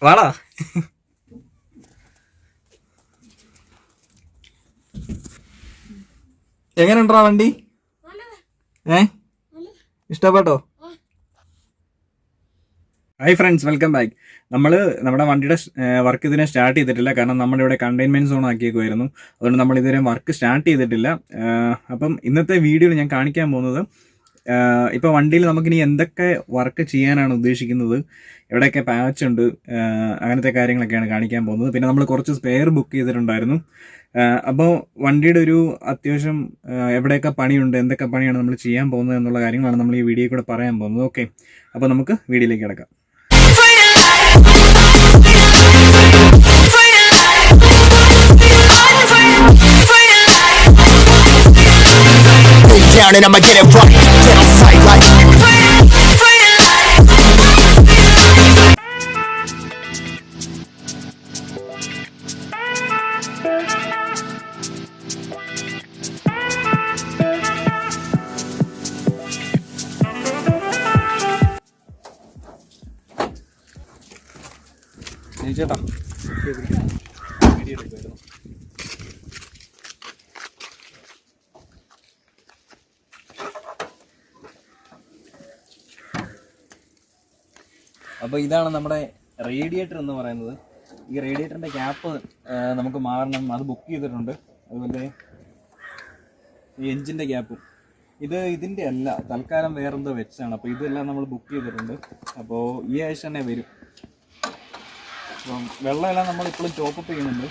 വാടാ. എങ്ങനെയുണ്ടാ വണ്ടി? ഇഷ്ടപ്പെട്ടോ? Hi friends, welcome back. നമ്മുടെ വണ്ടിയുടെ വർക്ക് ഇതിനെ സ്റ്റാർട്ട് ചെയ്തിട്ടില്ല. കാരണം നമ്മളിവിടെ കണ്ടെയ്ൻമെന്റ് സോൺ ആക്കിയേക്കുമായിരുന്നു. അതുകൊണ്ട് നമ്മൾ ഇതുവരെ വർക്ക് സ്റ്റാർട്ട് ചെയ്തിട്ടില്ല. അപ്പം ഇന്നത്തെ വീഡിയോയിൽ ഞാൻ കാണിക്കാൻ പോകുന്നത് ഇപ്പോൾ വണ്ടിയിൽ നമുക്കിനി എന്തൊക്കെ വർക്ക് ചെയ്യാനാണ് ഉദ്ദേശിക്കുന്നത്, എവിടെയൊക്കെ പാച്ച് ഉണ്ട്, അങ്ങനത്തെ കാര്യങ്ങളൊക്കെയാണ് കാണിക്കാൻ പോകുന്നത്. പിന്നെ നമ്മൾ കുറച്ച് സ്പെയർ ബുക്ക് ചെയ്തിട്ടുണ്ടായിരുന്നു. അപ്പോൾ വണ്ടിയുടെ ഒരു അത്യാവശ്യം എവിടെയൊക്കെ പണിയുണ്ട്, എന്തൊക്കെ പണിയാണ് നമ്മൾ ചെയ്യാൻ പോകുന്നത് എന്നുള്ള കാര്യങ്ങളാണ് നമ്മൾ ഈ വീഡിയോയിൽ കൂടെ പറയാൻ പോകുന്നത്. ഓക്കെ, അപ്പോൾ നമുക്ക് വീഡിയോയിലേക്ക് കിടക്കാം. Down and I'ma get it right. Get on sight like ചേട്ടാ വീഡിയോ എടുക്കുമായിരുന്നു. അപ്പോൾ ഇതാണ് നമ്മുടെ റേഡിയേറ്റർ എന്ന് പറയുന്നത്. ഈ റേഡിയേറ്ററിൻ്റെ ക്യാപ്പ് നമുക്ക് മാറണം, അത് ബുക്ക് ചെയ്തിട്ടുണ്ട്. അതുപോലെ ഈ എൻജിൻ്റെ ക്യാപ്പും ഇതിൻ്റെ അല്ല, തൽക്കാലം വേറെന്തോ വെച്ചാണ്. അപ്പോൾ ഇതെല്ലാം നമ്മൾ ബുക്ക് ചെയ്തിട്ടുണ്ട്. അപ്പോൾ ഈ ആഴ്ച തന്നെ വരും. അപ്പം വെള്ളമെല്ലാം നമ്മളിപ്പോഴും ടോപ്പപ്പ് ചെയ്യുന്നുണ്ട്.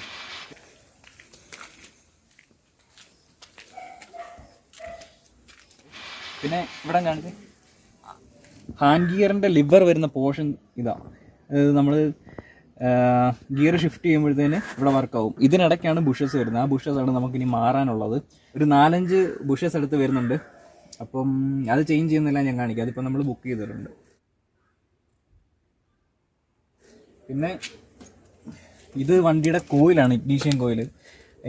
പിന്നെ ഇവിടെ കാണിച്ച് ഹാൻഡ് ഗിയറിൻ്റെ ലിവർ വരുന്ന പോർഷൻ ഇതാണ്. അതായത് നമ്മൾ ഗിയർ ഷിഫ്റ്റ് ചെയ്യുമ്പോഴത്തേന് ഇവിടെ വർക്കാവും. ഇതിനിടയ്ക്കാണ് ബുഷസ് വരുന്നത്. ആ ബുഷസാണ് നമുക്കിനി മാറാനുള്ളത്. ഒരു 4-5 ബുഷസ് എടുത്ത് വരുന്നുണ്ട്. അപ്പം അത് ചേഞ്ച് ചെയ്യുന്നില്ല, ഞാൻ കാണിക്കാം. അതിപ്പോൾ നമ്മൾ ബുക്ക് ചെയ്തിട്ടുണ്ട്. പിന്നെ ഇത് വണ്ടിയുടെ കോയിലാണ്, ഇഗ്നീഷ്യൻ കോയിൽ.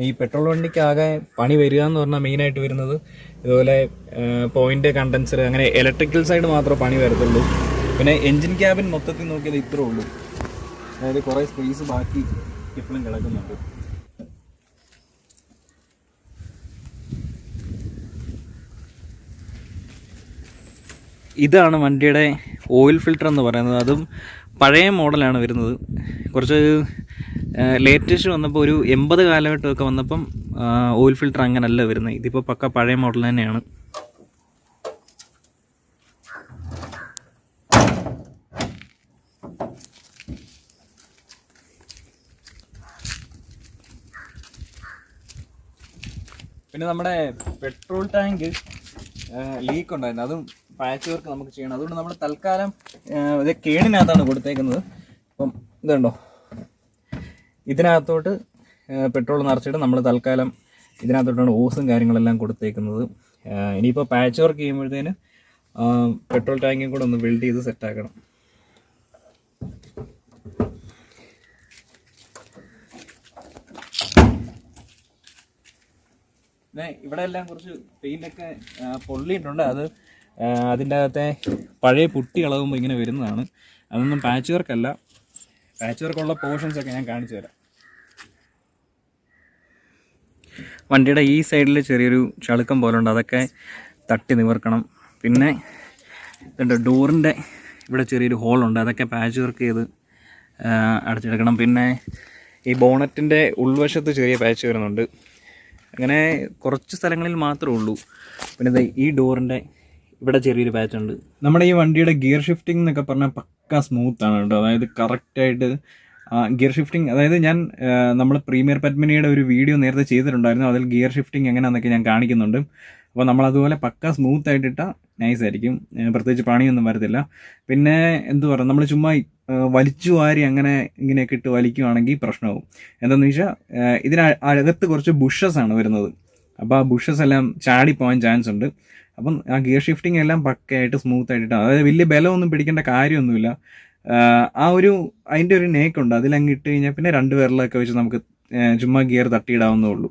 ഈ പെട്രോൾ വണ്ടിക്കാകെ പണി വരിക എന്ന് പറഞ്ഞാൽ മെയിനായിട്ട് വരുന്നത് ഇതുപോലെ പോയിന്റ് കണ്ടൻസർ, അങ്ങനെ ഇലക്ട്രിക്കൽ സൈഡ് മാത്രമേ പണി വരത്തുള്ളൂ. പിന്നെ എൻജിൻ ക്യാബിൻ മൊത്തത്തിൽ നോക്കിയാൽ ഇത്രേ ഉള്ളൂ. അതായത് കുറേ സ്പേസ് ബാക്കി ഇപ്പോഴും കിടക്കുന്നുണ്ട്. ഇതാണ് വണ്ടിയുടെ ഓയിൽ ഫിൽറ്റർ എന്ന് പറയുന്നത്. അതും പഴയ മോഡലാണ് വരുന്നത്. കുറച്ച് ലേറ്റസ്റ്റ് വന്നപ്പോൾ ഒരു 80 കാലഘട്ടമൊക്കെ വന്നപ്പം ഓയിൽ ഫിൽറ്റർ അങ്ങനല്ല വരുന്നത്. ഇതിപ്പോൾ പക്ക പഴയ മോഡൽ തന്നെയാണ്. പിന്നെ നമ്മുടെ പെട്രോൾ ടാങ്ക് ലീക്ക് ഉണ്ടായിരുന്നു. അതും പാച്ച് വർക്ക് നമുക്ക് ചെയ്യണം. അതുകൊണ്ട് നമ്മൾ തൽക്കാലം ഇത് കേണിനകത്താണ് കൊടുത്തേക്കുന്നത്. അപ്പം ഇതുണ്ടോ, ഇതിനകത്തോട്ട് പെട്രോൾ നിറച്ചിട്ട് നമ്മൾ തൽക്കാലം ഇതിനകത്തോട്ടാണ് ഓസും കാര്യങ്ങളെല്ലാം കൊടുത്തേക്കുന്നത്. ഇനിയിപ്പോൾ പാച്ച് വർക്ക് ചെയ്യുമ്പോഴത്തേന് പെട്രോൾ ടാങ്കും കൂടെ ഒന്ന് വെൽഡ് ചെയ്ത് സെറ്റാക്കണം. പിന്നെ ഇവിടെ എല്ലാം കുറച്ച് പെയിൻ്റൊക്കെ പൊള്ളിയിട്ടുണ്ട്. അതിൻ്റെ അകത്തെ പഴയ പുട്ടി ഇളകുമ്പോൾ ഇങ്ങനെ വരുന്നതാണ്. അതൊന്നും പാച്ച് വർക്കല്ല. പാച്ച് വർക്കുള്ള പോർഷൻസൊക്കെ ഞാൻ കാണിച്ചു തരാം. വണ്ടിയുടെ ഈ സൈഡിൽ ചെറിയൊരു ചളുക്കം പോലെ ഉണ്ട്, അതൊക്കെ തട്ടി നിവർക്കണം. പിന്നെ ഡോറിൻ്റെ ഇവിടെ ചെറിയൊരു ഹോളുണ്ട്, അതൊക്കെ പാച്ച് വർക്ക് ചെയ്ത് അടച്ചെടുക്കണം. പിന്നെ ഈ ബോണറ്റിൻ്റെ ഉൾവശത്ത് ചെറിയ പാച്ച് വരുന്നുണ്ട്. അങ്ങനെ കുറച്ച് സ്ഥലങ്ങളിൽ മാത്രമേ ഉള്ളൂ. പിന്നെ ഈ ഡോറിൻ്റെ ഇവിടെ ചെറിയൊരു പാച്ച് ഉണ്ട്. നമ്മുടെ ഈ വണ്ടിയുടെ ഗിയർ ഷിഫ്റ്റിംഗ് എന്നൊക്കെ പറഞ്ഞാൽ പക്ക സ്മൂത്താണ് കേട്ടോ. അതായത് കറക്റ്റായിട്ട് ഗിയർ ഷിഫ്റ്റിംഗ്, അതായത് നമ്മൾ പ്രീമിയർ പദ്മിനിയുടെ ഒരു വീഡിയോ നേരത്തെ ചെയ്തിട്ടുണ്ടായിരുന്നു. അതിൽ ഗിയർ ഷിഫ്റ്റിംഗ് എങ്ങനെയാണെന്നൊക്കെ ഞാൻ കാണിക്കുന്നുണ്ട്. അപ്പോൾ നമ്മളതുപോലെ പക്ക സ്മൂത്ത് ആയിട്ടിട്ടാൽ നൈസായിരിക്കും, പ്രത്യേകിച്ച് പണിയൊന്നും വരത്തില്ല. പിന്നെ എന്തു പറയുക, നമ്മൾ ചുമ്മാ വലിച്ചു വാരി അങ്ങനെ ഇങ്ങനെയൊക്കെ ഇട്ട് വലിക്കുകയാണെങ്കിൽ പ്രശ്നമാവും. എന്താണെന്ന് വെച്ചാൽ ഇതിനകത്ത് കുറച്ച് ബുഷസ് ആണ് വരുന്നത്. അപ്പോൾ ആ ബുഷസ് എല്ലാം ചാടിപ്പോകാൻ ചാൻസ് ഉണ്ട്. അപ്പം ആ ഗിയർ ഷിഫ്റ്റിംഗ് എല്ലാം പക്കയായിട്ട് സ്മൂത്ത് ആയിട്ടിട്ടാണ്. അതായത് വലിയ ബലമൊന്നും പിടിക്കേണ്ട കാര്യമൊന്നുമില്ല. അതിൻ്റെ ഒരു നേക്കുണ്ട്, അതിലങ്ങ് ഇട്ട് കഴിഞ്ഞാൽ പിന്നെ 2 വിരലൊക്കെ വെച്ച് നമുക്ക് ചുമ്മാ ഗിയർ തട്ടിയിടാവുന്നേ ഉള്ളൂ.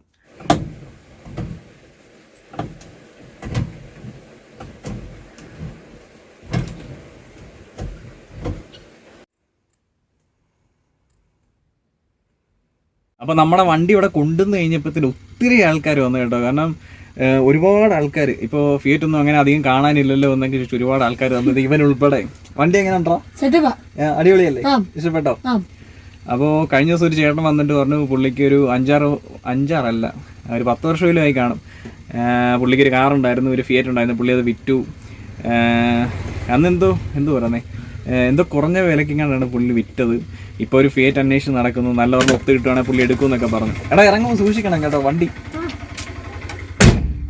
അപ്പോൾ നമ്മുടെ വണ്ടി ഇവിടെ കൊണ്ടുവന്ന് കഴിഞ്ഞപ്പോഴത്തേന് ഒത്തിരി ആൾക്കാർ വന്നു കേട്ടോ. കാരണം ഒരുപാട് ആൾക്കാർ, ഇപ്പോൾ ഫിയറ്റ് ഒന്നും അങ്ങനെ അധികം കാണാനില്ലല്ലോ എന്നൊക്കെ ചോദിച്ചു ഒരുപാട് ആൾക്കാർ വന്നത്, ഇവൻ ഉൾപ്പെടെ. വണ്ടി എങ്ങനെ ഉണ്ടോ? അടിപൊളിയല്ലേ? ഇഷ്ടപ്പെട്ടോ? അപ്പോൾ കഴിഞ്ഞ ദിവസം ഒരു ചേട്ടൻ വന്നിട്ട് പറഞ്ഞു പുള്ളിക്ക് ഒരു അഞ്ചാറല്ല ഒരു 10 വർഷമെങ്കിലും ആയി കാണും. പുള്ളിക്ക് ഒരു കാറുണ്ടായിരുന്നു, ഒരു ഫിയറ്റ് ഉണ്ടായിരുന്നു, പുള്ളി അത് വിറ്റു. അന്ന് എന്തോ പറയുന്നത്, എന്തോ കുറഞ്ഞ വിലക്കിങ്ങാണ്ടാണ് പുള്ളി വിറ്റത്. ഇപ്പോൾ ഒരു ഫിയറ്റ് അന്വേഷിച്ച് നടക്കുന്നു, നല്ലവണ്ണം ഒത്തു കിട്ടുവാണെങ്കിൽ പുള്ളി എടുക്കുമെന്നൊക്കെ പറഞ്ഞു. എടാ ഇറങ്ങുമ്പോൾ സൂക്ഷിക്കണം കേട്ടോ വണ്ടി.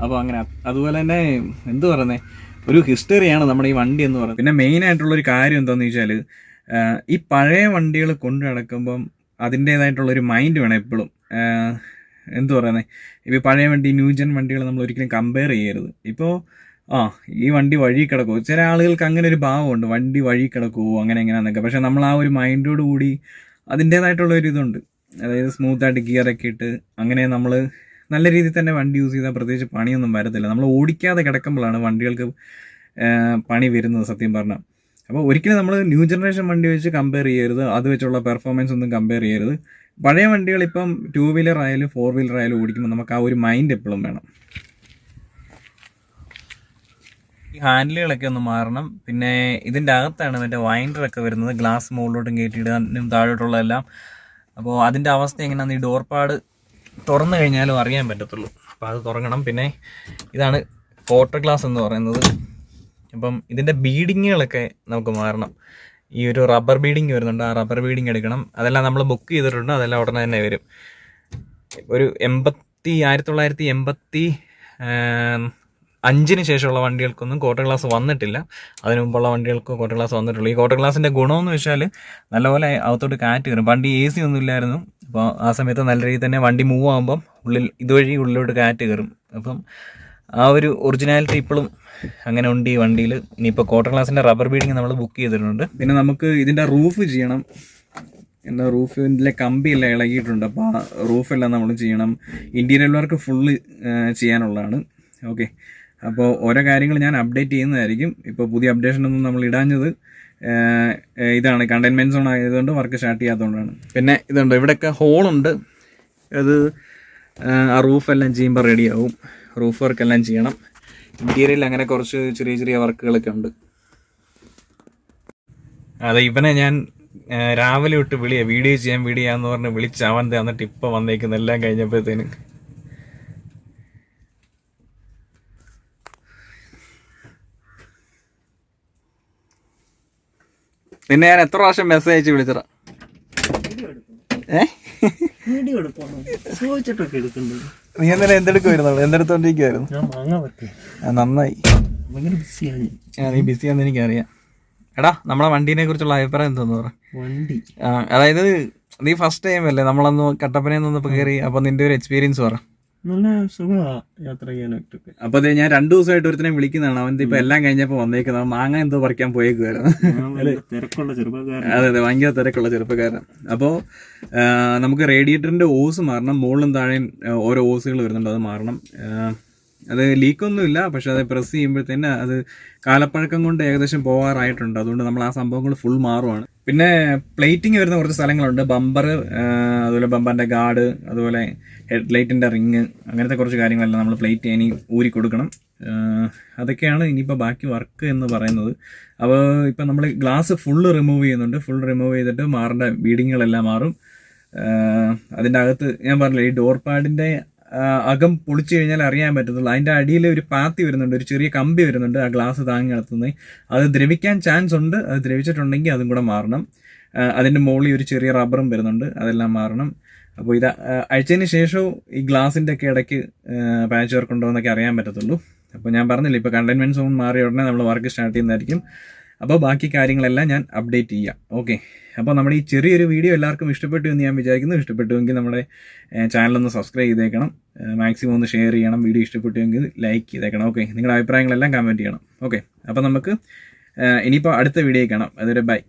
അപ്പോൾ അങ്ങനെ അതുപോലെ തന്നെ എന്തു പറയുന്നത്, ഒരു ഹിസ്റ്ററിയാണ് നമ്മുടെ ഈ വണ്ടി എന്ന് പറയുന്നത്. പിന്നെ മെയിനായിട്ടുള്ളൊരു കാര്യം എന്താണെന്ന് വെച്ചാൽ, ഈ പഴയ വണ്ടികൾ കൊണ്ടു നടക്കുമ്പം അതിൻ്റേതായിട്ടുള്ളൊരു മൈൻഡ് വേണം എപ്പോഴും. എന്തു പറയുന്നത്, ഇപ്പോൾ പഴയ വണ്ടി ന്യൂജൻ വണ്ടികൾ നമ്മൾ ഒരിക്കലും കമ്പയർ ചെയ്യരുത്. ഇപ്പോൾ ഈ വണ്ടി വഴി കിടക്കുമോ, ചില ആളുകൾക്ക് അങ്ങനെ ഒരു ഭാവമുണ്ട്, വണ്ടി വഴി കിടക്കുമോ അങ്ങനെ എങ്ങനെയാണെന്നൊക്കെ. പക്ഷേ നമ്മൾ ആ ഒരു മൈൻഡോട് കൂടി അതിൻ്റേതായിട്ടുള്ളൊരു ഇതുണ്ട്, അതായത് സ്മൂത്തായിട്ട് ഗിയറൊക്കെ ഇട്ട് അങ്ങനെ നമ്മൾ നല്ല രീതിയിൽ തന്നെ വണ്ടി യൂസ് ചെയ്താൽ പ്രത്യേകിച്ച് പണിയൊന്നും വരത്തില്ല. നമ്മൾ ഓടിക്കാതെ കിടക്കുമ്പോഴാണ് വണ്ടികൾക്ക് പണി വരുന്നത് സത്യം പറഞ്ഞാൽ. അപ്പോൾ ഒരിക്കലും നമ്മൾ ന്യൂ ജനറേഷൻ വണ്ടി വെച്ച് കമ്പയർ ചെയ്യരുത്, അത് വെച്ചുള്ള പെർഫോമൻസ് ഒന്നും കമ്പയർ ചെയ്യരുത്. പഴയ വണ്ടികൾ ഇപ്പം 2 വീലർ ആയാലും 4 വീലർ ആയാലും ഓടിക്കുമ്പോൾ നമുക്ക് ആ ഒരു മൈൻഡ് എപ്പോഴും വേണം. ഈ ഹാൻഡിലുകളൊക്കെ ഒന്ന് മാറണം. പിന്നെ ഇതിൻ്റെ അകത്താണ് മറ്റേ വൈൻഡറൊക്കെ വരുന്നത്, ഗ്ലാസ് മുകളിലോട്ടും കയറ്റിയിടാനും താഴോട്ടുള്ളതെല്ലാം. അപ്പോൾ അതിൻ്റെ അവസ്ഥ എങ്ങനെയാണെന്ന് ഈ ഡോർ പാഡ് തുറന്നു കഴിഞ്ഞാലും അറിയാൻ പറ്റത്തുള്ളൂ. അപ്പോൾ അത് തുറക്കണം. പിന്നെ ഇതാണ് ക്വാർട്ടർ ഗ്ലാസ് എന്ന് പറയുന്നത്. അപ്പം ഇതിൻ്റെ ബീഡിങ്ങുകളൊക്കെ നമുക്ക് മാറണം. ഈ ഒരു റബ്ബർ ബീഡിങ് വരുന്നുണ്ട്, ആ റബ്ബർ ബീഡിങ് എടുക്കണം. അതെല്ലാം നമ്മൾ ബുക്ക് ചെയ്തിട്ടുണ്ട്, അതെല്ലാം ഉടനെ തന്നെ വരും. ഒരു 1985 ശേഷമുള്ള വണ്ടികൾക്കൊന്നും ക്വാർട്ടർ ഗ്ലാസ് വന്നിട്ടില്ല. അതിന് മുമ്പുള്ള വണ്ടികൾക്ക് ക്വാർട്ടർ ഗ്ലാസ് വന്നിട്ടുള്ളൂ. ഈ ക്വാർട്ടർ ഗ്ലാസിൻ്റെ ഗുണമെന്ന് വെച്ചാൽ നല്ലപോലെ അകത്തോട്ട് കാറ്റ് കയറും. വണ്ടി AC ഒന്നും ഇല്ലായിരുന്നു, അപ്പോൾ ആ സമയത്ത് നല്ല രീതിയിൽ തന്നെ വണ്ടി മൂവ് ആകുമ്പം ഇതുവഴി ഉള്ളിലോട്ട് കാറ്റ് കയറും. അപ്പം ആ ഒരു ഒറിജിനാലിറ്റി ഇപ്പോഴും അങ്ങനെ ഉണ്ട് ഈ വണ്ടിയിൽ. ഇനിയിപ്പോൾ ക്വാർട്ടർ ഗ്ലാസിൻ്റെ റബ്ബർ ബീഡിങ് നമ്മൾ ബുക്ക് ചെയ്തിട്ടുണ്ട്. പിന്നെ നമുക്ക് ഇതിൻ്റെ റൂഫ് ചെയ്യണം. എന്താ റൂഫിൻ്റെ കമ്പിയെല്ലാം ഇളകിയിട്ടുണ്ട്, അപ്പോൾ ആ റൂഫെല്ലാം നമ്മൾ ചെയ്യണം. ഇൻറ്റീരിയർ വർക്ക് ഫുള്ള് ചെയ്യാനുള്ളതാണ്. ഓക്കെ, അപ്പോൾ ഓരോ കാര്യങ്ങൾ ഞാൻ അപ്ഡേറ്റ് ചെയ്യുന്നതായിരിക്കും. ഇപ്പോൾ പുതിയ അപ്ഡേഷനൊന്നും നമ്മൾ ഇടാഞ്ഞത് ഇതാണ്, കണ്ടെയ്ൻമെൻറ് സോൺ ആയതുകൊണ്ട് വർക്ക് സ്റ്റാർട്ട് ചെയ്യാത്തതുകൊണ്ടാണ്. പിന്നെ ഇതുണ്ട്, ഇവിടെയൊക്കെ ഹോളുണ്ട്, അത് ആ റൂഫെല്ലാം ചെയ്യുമ്പോൾ റെഡിയാവും. റൂഫ് വർക്കെല്ലാം ചെയ്യണം. ഇൻറ്റീരിയറിൽ അങ്ങനെ കുറച്ച് ചെറിയ ചെറിയ വർക്കുകളൊക്കെ ഉണ്ട്. അതെ, ഇവനെ ഞാൻ രാവിലെ വിട്ട് വീഡിയോ ചെയ്യാമെന്ന് പറഞ്ഞ് വിളിച്ച് അവൻ തന്നിട്ട് ഇപ്പോൾ വന്നേക്കുന്നു എല്ലാം കഴിഞ്ഞപ്പോഴത്തേന്. നിന്നെ ഞാൻ എത്ര പ്രാവശ്യം മെസ്സേജ് അയച്ച് വിളിച്ചടാ? നീ എന്തിനാ എന്തെടുക്കുമായിരുന്നുള്ളൂ? എന്തെടുത്തോണ്ടിരിക്കുവായിരുന്നു? നന്നായി, നീ ബിസിയാന്ന് എനിക്കറിയാം. എടാ, നമ്മളെ വണ്ടീനെ കുറിച്ചുള്ള അഭിപ്രായം എന്തോന്ന് പറ. വണ്ടി അതായത് നീ ഫസ്റ്റ് ടൈം അല്ലേ നമ്മളന്ന് കട്ടപ്പനയിൽ കയറി, അപ്പൊ നിന്റെ ഒരു എക്സ്പീരിയൻസ് പറ. നല്ല സുഖമാണ് യാത്ര ചെയ്യാനായിട്ട്. അപ്പൊ അതെ, ഞാൻ 2 ദിവസമായിട്ട് ഒരുത്തനെ വിളിക്കുന്നതാണ്. അവൻ ഇപ്പൊ എല്ലാം കഴിഞ്ഞപ്പോ വന്നേക്കുന്നത്. മാങ്ങ എന്തോ പറിക്കാൻ പോയേക്കുവായിരുന്നു. തിരക്കുള്ള ചെറുപ്പക്കാരൻ. അതെ, ഭയങ്കര തിരക്കുള്ള ചെറുപ്പക്കാരൻ. അപ്പോൾ നമുക്ക് റേഡിയേറ്ററിന്റെ ഓസ് മാറണം. മുകളിലും താഴെയും ഓരോ ഓസുകൾ വരുന്നുണ്ട്, അത് മാറണം. അത് ലീക്കൊന്നുമില്ല, പക്ഷെ അത് പ്രസ് ചെയ്യുമ്പോഴത്തേന് അത് കാലപ്പഴക്കം കൊണ്ട് ഏകദേശം പോകാറായിട്ടുണ്ട്. അതുകൊണ്ട് നമ്മൾ ആ സംഭവങ്ങൾ ഫുൾ മാറുവാണ്. പിന്നെ പ്ലേറ്റിങ് വരുന്ന കുറച്ച് സ്ഥലങ്ങളുണ്ട്, ബമ്പർ, അതുപോലെ ബമ്പറിൻ്റെ ഗാർഡ്, അതുപോലെ ഹെഡ് ലൈറ്റിൻ്റെ റിങ്, അങ്ങനത്തെ കുറച്ച് കാര്യങ്ങളെല്ലാം നമ്മൾ പ്ലേറ്റ് ഇനി ഊരി കൊടുക്കണം. അതൊക്കെയാണ് ഇനിയിപ്പോൾ ബാക്കി വർക്ക് എന്ന് പറയുന്നത്. അപ്പോൾ ഇപ്പം നമ്മൾ ഗ്ലാസ് ഫുള്ള് റിമൂവ് ചെയ്യുന്നുണ്ട്. ഫുൾ റിമൂവ് ചെയ്തിട്ട് മാറേണ്ട ബീഡിങ്ങുകളെല്ലാം മാറും. അതിൻ്റെ അകത്ത് ഞാൻ പറഞ്ഞില്ല, ഈ ഡോർ പാഡിൻ്റെ അകം പൊളിച്ചു കഴിഞ്ഞാൽ അറിയാൻ പറ്റത്തുള്ളൂ. അതിൻ്റെ അടിയിൽ ഒരു പാത്തി വരുന്നുണ്ട്, ഒരു ചെറിയ കമ്പി വരുന്നുണ്ട് ആ ഗ്ലാസ് താങ്ങി നടത്തുന്നത്. അത് ദ്രവിക്കാൻ ചാൻസ് ഉണ്ട്. അത് ദ്രവിച്ചിട്ടുണ്ടെങ്കിൽ അതും കൂടെ മാറണം. അതിൻ്റെ മുകളിൽ ഒരു ചെറിയ റബ്ബറും വരുന്നുണ്ട്, അതെല്ലാം മാറണം. അപ്പോൾ ഇത് അഴിച്ചതിന് ശേഷവും ഈ ഗ്ലാസിൻ്റെ ഒക്കെ ഇടയ്ക്ക് പാച്ച് വർക്ക് ഉണ്ടോ എന്നൊക്കെ അറിയാൻ പറ്റത്തുള്ളൂ. അപ്പോൾ ഞാൻ പറഞ്ഞില്ല, ഇപ്പോൾ കണ്ടെയ്ൻമെൻറ് സോൺ മാറിയ ഉടനെ നമ്മൾ വർക്ക് സ്റ്റാർട്ട് ചെയ്യുന്നതായിരിക്കും. അപ്പോൾ ബാക്കി കാര്യങ്ങളെല്ലാം ഞാൻ അപ്ഡേറ്റ് ചെയ്യാം. ഓക്കെ, അപ്പോൾ നമ്മുടെ ഈ ചെറിയൊരു വീഡിയോ എല്ലാവർക്കും ഇഷ്ടപ്പെട്ടു എന്ന് ഞാൻ വിചാരിക്കുന്നു. ഇഷ്ടപ്പെട്ടുവെങ്കിൽ നമ്മുടെ ചാനലൊന്ന് സബ്സ്ക്രൈബ് ചെയ്തേക്കണം, മാക്സിമം ഒന്ന് ഷെയർ ചെയ്യണം. വീഡിയോ ഇഷ്ടപ്പെട്ടുവെങ്കിൽ ലൈക്ക് ചെയ്തേക്കണം. ഓക്കെ, നിങ്ങളുടെ അഭിപ്രായങ്ങളെല്ലാം കമൻറ്റ് ചെയ്യണം. ഓക്കെ, അപ്പോൾ നമുക്ക് ഇനിയിപ്പോൾ അടുത്ത വീഡിയോ കാണാം. അതുവരെ ബൈ.